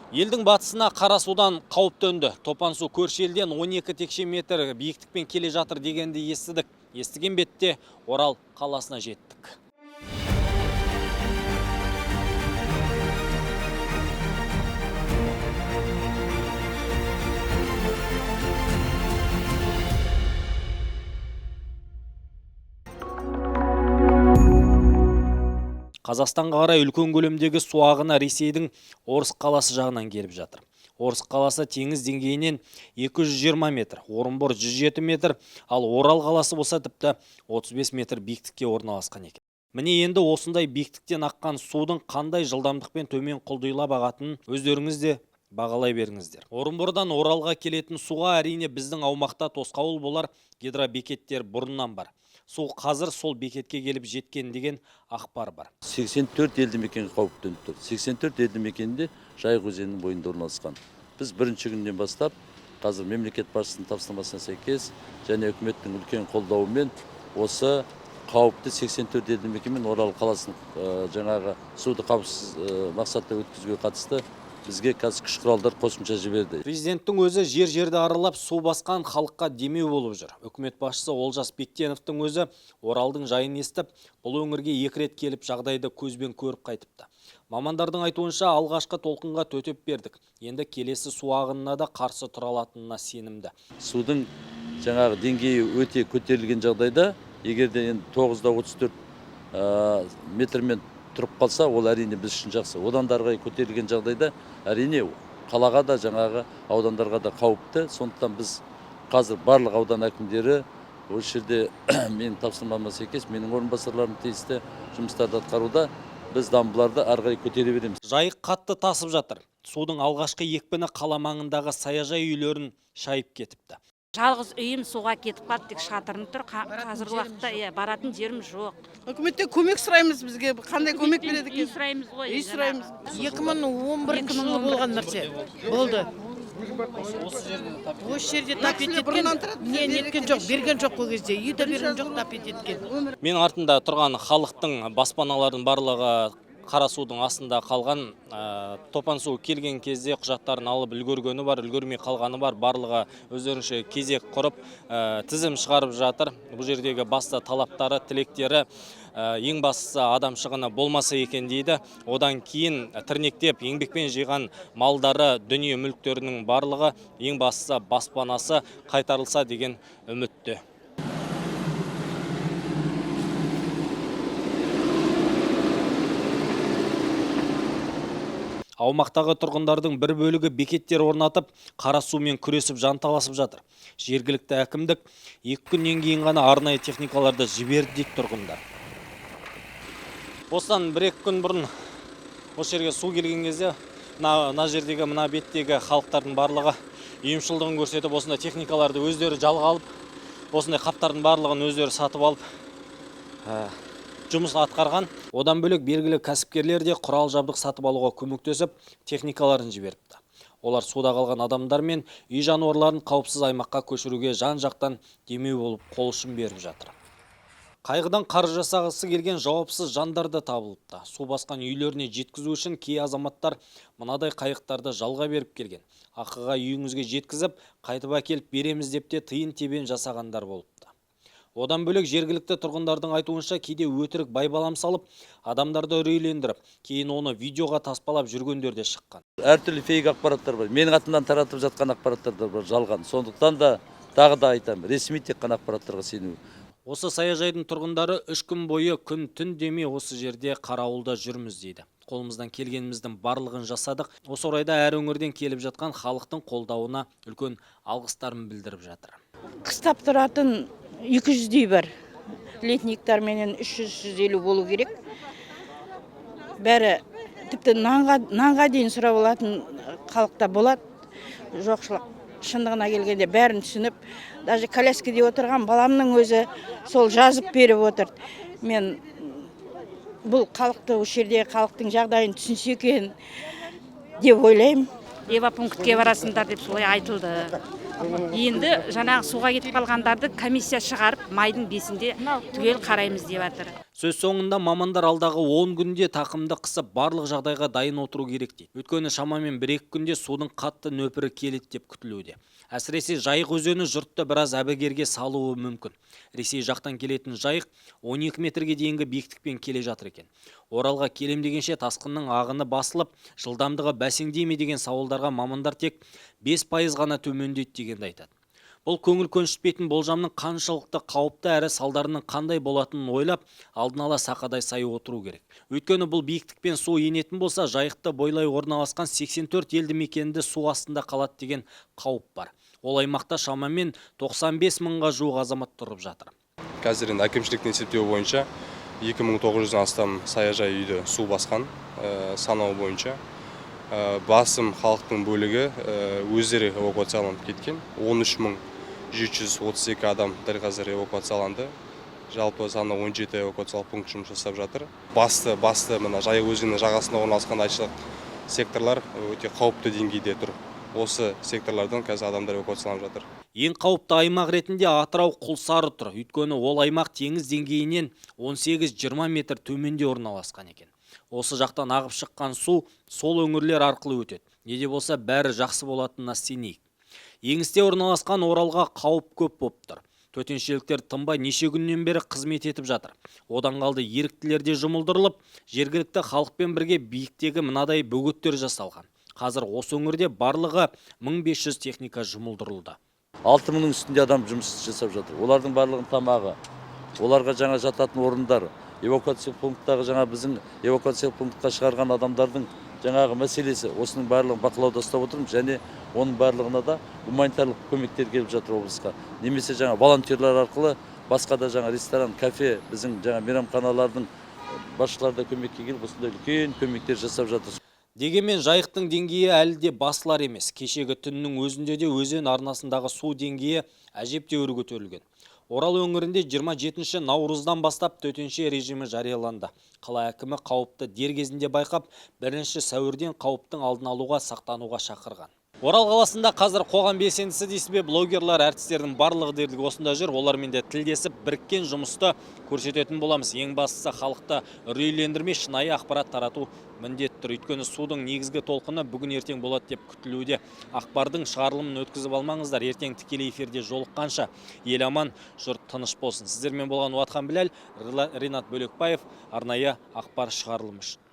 Елдің батысына Қарасудан қауіп төнді. Топан су көрші елден 12 текше метр биіктікпен келе жатыр дегенді естідік. Естіген бетте Орал қаласына жеттік. Қазақстанға қарай үлкен көлемдегі су ағыны Ресейдің Орск қаласы жағынан келіп жатыр. Орск қаласы теңіз деңгейінен 220 метр, Орынбор 107 метр, ал Орал қаласы болса тіпті 35 метр биіктікке орналасқан екен. Міне енді осындай биіктіктен аққан судың қандай жылдамдықпен төмен құлдилап ағатынын өздеріңіз де бағалай беріңіздер. Орынбордан Оралға келетін суға әрине біздің аумақта тосқауыл болар гидробекеттер бұрыннан бар. Су қазір сол бекетке келіп жеткен деген ақпар бар. 84 елді мекенге қауіп төніп тұр. 84 елді мекенде Жайық өзенінің бойында орналасқан. Біз бірінші күннен бастап қазір мемлекет басшысының тапсырмасына сәйкес және үкіметтің үлкен қолдауымен осы қауіпті 84 елді мекен мен Орал қаласының жаңағы суды қауіпсіз мақсатта өткізуге қатысты бізге қазір күш құралдар қосымша жіберді. Президенттің өзі жер-жерді аралап су басқан халыққа демеу болып жүр. Үкімет басшысы Олжас Бектеновтің өзі Оралдың жайын естіп, бұл өңірге 2 рет келіп жағдайды көзбен көріп қайтыпты. Мамандардың айтуынша алғашқы толқынға төтеп бердік. Енді келесі су ағынына да қарсы тұра алатынына сенімді. Судың жаңағы деңгейі өте көтерілген жағдайда, егер де 9-34 метрмен тұрып қалса, ол әрине біз үшін жақсы. Одан да әрі көтерілген жағдайда әрине қалаға да жаңағы аудандарға да қауіпті. Сондықтан біз қазір барлық аудан әкімдері осы жерде менің тапсырмама сәйкес менің орынбасарларым тиісті жұмыстарды атқаруда, біз дамбыларды әрі көтере береміз. Жайық қатты тасып жатыр. Судың алғашқы екпіні қала маңындағы саяжай үйлерін шайып кетіпті. Жалғыз үйім суға кетіп қалды, тек шатырым тұр. Қазіргі уақытта баратын жерім жоқ. Үкіметтен көмек сұраймыз, бізге қандай көмек береді екен? Үй сұраймыз ғой. Үй сұраймыз. 2011 жылы болған нәрсе болды. Осы жерде тапет еткен, не неткен жоқ, берген жоқ ол кезде. Үйді берген жоқ, тапет еткен. Мен артында тұрған халықтың баспаналардың барлығы Қарасудың астында қалған. Топан су келген кезде құжаттарын алып үлгергені бар, үлгермей қалғаны бар. Барлығы өздерінше кезек құрып, тізім шығарып жатыр. Бұл жердегі басты талаптары, тілектері ең бастысы адам шығыны болмаса екен дейді. Одан кейін тірнектеп еңбекпен жиған малдары, дүние мүліктерінің барлығы ең бастысы баспанасы қайтарылса деген үмітте. Аумақтағы тұрғындардың бір бөлігі бекеттер орнатып, қара сумен күресіп жанталасып жатыр. Жергілікті әкімдік 2 күннен кейін ғана арнайы техникаларды жіберді дейді тұрғындар. Осыдан 1-2 күн бұрын осы жерге су келген кезде мына жердегі, мына беттегі халықтардың барлығы ұйымшылдығын көрсетіп, осындай техникаларды өздері жалға алып, осындай қаптардың барлығын өздері сатып алып жұмыс атқарған. Одан бөлек белгілі кәсіпкерлер де құрал жабдық сатып алуға көмектесіп, техникаларын жіберіпті. Олар суда қалған адамдар мен үй жануарларын қауіпсіз аймаққа көшіруге жан-жақтан демеу болып қол ұшын беріп жатыр. Қайғыдан қаржы жасағысы келген жауапсыз жандар да табылыпты. Су басқан үйлеріне жеткізу үшін кей азаматтар мынадай қайықтарды жалға беріп келген. Ақыға үйіңізге жеткізіп, қайтып әкеліп береміз деп те тиын тебен жасағандар болыпты. Одан бөлек жергілікті тұрғындардың айтуынша кейде өтірік байбалам салып, адамдарды үрейлендіріп, кейін оны видеоға таспалап жүргендер де шыққан. Әртүрлі фейк ақпараттар бар. Менің атымнан таратып жатқан ақпараттар да бар, жалған. Сондықтан да тағы да айтамын, ресми тек қана ақпараттарға сену. Осы саяжайдың тұрғындары 3 күн бойы күн-түн демей осы жерде қарауылда жүрміз дейді. Қолымыздан келгеніміздің барлығын жасадық. Осы орайда әр өңірден келіп жатқан халықтың қолдауына үлкен алғыстарын білдіріп жатыр. Қыстап тұратын 200-дей бар. Летниктар менен 300-350 болу керек. Бәрі тіпті нанға дейін сұрап алатын халықта болады. Жоқшылық шындығына келгенде бәрін түсініп, даже коляскеде отырған баламның өзі сол жазып беріп отыр. Мен бұл халықты, осы жерде халықтың жағдайын түсінсе екен деп ойлаймын. Эвапунктке барасыңдар деп солай айтылды. Енді жаңағы суға кетіп қалғандарды комиссия шығарып, майдың 5-інде түгел қараймыз деп жатыр. Сөз соңында мамандар алдағы 10 күнде тақымды қысып барлық жағдайға дайын отыру керек дейді. Өйткені шамамен 1-2 күнде судың қатты нөпірі келеді деп күтілуде. Әсіресе Жайық өзені жұртты біраз әбігерге салуы мүмкін. Ресей жақтан келетін Жайық 12 метрге дейінгі биіктікпен келе жатыр екен. Оралға келем дегенше тасқынның ағыны басылып, жылдамдығы бәсеңдей ме деген сауалдарға мамандар тек 5% ғана төмендейді дегенді айтады. Бұл көңіл көншітпейтін болжамның қаншалықты қауіпті әрі салдарының қандай болатынын ойлап, алдын ала сақадай сай отыру керек. Өйткені бұл биіктікпен су енетін болса, Жайықты бойлай орналасқан 84 елді мекенді су астында қалады деген қауіп бар. Ол аймақта шамамен 95 мыңға жуық азамат тұрып жатыр. Қазір енді әкімшіліктің есептеуі бойынша 2900-ден астам саяжай үйді су басқан санау бойынша. Басым халықтың бөлігі өздері эвакуацияланып кеткен. 13.732 адам дәл қазір эвакуацияланды. Жалпы саны 17 эвакуациялық пункт жұмыс жасап жатыр. Басты мына Жайық өзенінің жағасында орналасқан айшылық секторлар өте қауіпті деңгейде тұр. Осы секторлардан қазір адамдар эвакуацияланып жатыр. Ең қауіпті аймақ ретінде Атырау Құлсары тұр. Өйткені ол аймақ теңіз деңгейінен 18-20 метр төменде орналасқан екен. Осы жақтан ағып шыққан су сол өңірлер арқылы өтеді. Неде болса бәрі жақсы болатынына сенейік. Еңісте орналасқан Оралға қауіп көп болып тұр. Төтеншеліктер тынбай неше күннен бері қызмет етіп жатыр. Одан қалды еріктілер де жұмылдырылып, жергілікті халықпен бірге биіктегі мынадай бөгеттер жасалған. Қазір осы өңірде барлығы 1500 техника жұмылдырылды. 6000-нің үстінде адам жұмыс жасап жатыр. Олардың барлығын тамағы, оларға жаңа жататын орындар, эвакуациялық пункттағы жаңа біздің эвакуациялық пунктқа шығарған адамдардың жаңағы мәселесі, осының барлығын бақылауда ұстап отырмыз, және оның барлығына да гуманитарлық көмектер келіп жатыр облысқа. Немесе жаңа волонтерлар арқылы басқа да жаңа ресторан, кафе, біздің жаңа мейрамханалардың басшылары да көмекке келіп, осындай үлкен көмектер жасап жатыр. Дегенмен Жайықтың деңгейі әлі де басылар емес. Кешегі түннің өзінде де өзен арнасындағы су деңгейі әжептәуір көтерілген. Орал өңірінде 27 наурыздан бастап төтенше режимі жарияланды. Қала әкімі қауіпті дер кезінде байқап, 1 сәуірден қауіптің алдын алуға, сақтануға шақырған. Орал қаласында қазір қоғам белсендісі дейсіз, блогерлар, әртістердің барлығы дерлік осында жүр. Олармен де тілдесіп, біріккен жұмысты көрсететін боламыз. Ең бастысы халықты үрейлендірмей, шынайы ақпарат тарату міндетті. Өйткені судың негізгі толқыны бүгін ертең болады деп күтілуде. Ақпардың шығарылымын өткізіп алмаңыздар. Ертең тікелей эфирде жолыққанша ел аман, жұрт тыныш болсын. Сіздермен болған Уатхан Біләл, Ринат Бөлекбаев, арнайы ақпар шығарылымы үшін.